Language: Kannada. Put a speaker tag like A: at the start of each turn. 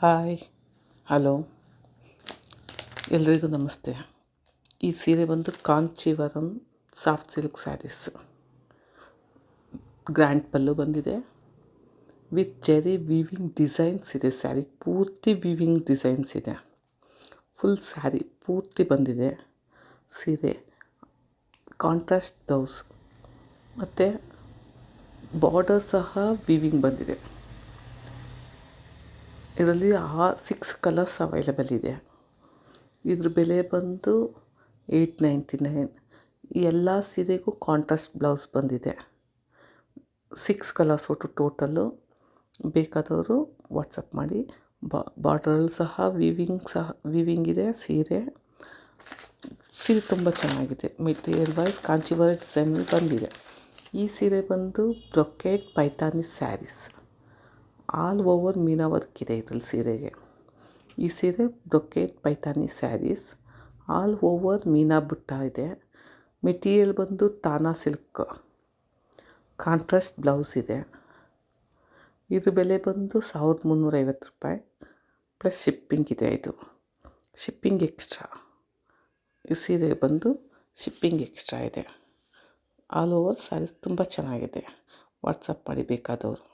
A: ಹಾಯ್, ಹಲೋ, ಎಲ್ರಿಗೂ ನಮಸ್ತೆ. ಈ ಸೀರೆ ಬಂದು Kanchivaram soft silk saris. Grand pallu ಬಂದಿದೆ ವಿತ್ ಜೆರಿ ವೀವಿಂಗ್ ಡಿಸೈನ್ಸ್ ಇದೆ. ಸ್ಯಾರಿ ಪೂರ್ತಿ ವೀವಿಂಗ್ ಡಿಸೈನ್ಸ್ ಇದೆ. ಫುಲ್ ಸ್ಯಾರಿ ಪೂರ್ತಿ ಬಂದಿದೆ ಸೀರೆ. ಕಾಂಟ್ರಾಸ್ಟ್ ಬ್ಲೌಸ್ ಮತ್ತು ಬಾರ್ಡರ್ ಸಹ ವೀವಿಂಗ್ ಬಂದಿದೆ. ಇದರಲ್ಲಿ 6 ಕಲರ್ಸ್ ಅವೈಲೇಬಲ್ ಇದೆ. ಇದ್ರ ಬೆಲೆ ಬಂದು 899. ಈ ಎಲ್ಲ ಸೀರೆಗೂ ಕಾಂಟ್ರಾಸ್ಟ್ ಬ್ಲೌಸ್ ಬಂದಿದೆ. 6 ಕಲರ್ಸ್ ಒಟ್ಟು ಟೋಟಲ್ಲು. ಬೇಕಾದವರು ವಾಟ್ಸಪ್ ಮಾಡಿ. ಬಾರ್ಡ್ರಲ್ಲಿ ಸಹ ವೀವಿಂಗ್ ಇದೆ. ಸೀರೆ ತುಂಬ ಚೆನ್ನಾಗಿದೆ. ಮೆಟೀರಿಯಲ್ ವೈಸ್ ಕಾಂಚೀವರಂ ಡಿಸೈನಲ್ಲಿ ಬಂದಿದೆ. ಈ ಸೀರೆ ಬಂದು brocade Paithani saris. All over meena work ಇದೆ ಇದರಲ್ಲಿ ಸೀರೆಗೆ. ಈ ಸೀರೆ brocade Paithani saris. All over meena ಬುಟ್ಟ ಇದೆ. ಮೆಟೀರಿಯಲ್ ಬಂದು ತಾನಾ ಸಿಲ್ಕ್. ಕಾಂಟ್ರಾಸ್ಟ್ ಬ್ಲೌಸ್ ಇದೆ. ಇದ್ರ ಬೆಲೆ ಬಂದು 1350 ರೂಪಾಯಿ ಪ್ಲಸ್ ಶಿಪ್ಪಿಂಗ್ ಇದೆ. ಇದು ಶಿಪ್ಪಿಂಗ್ ಎಕ್ಸ್ಟ್ರಾ. ಈ ಸೀರೆ ಬಂದು ಶಿಪ್ಪಿಂಗ್ ಎಕ್ಸ್ಟ್ರಾ ಇದೆ. ಆಲ್ ಓವರ್ ಸ್ಯಾರೀಸ್ ತುಂಬ ಚೆನ್ನಾಗಿದೆ. ವಾಟ್ಸಪ್ ಮಾಡಿ ಬೇಕಾದವರು.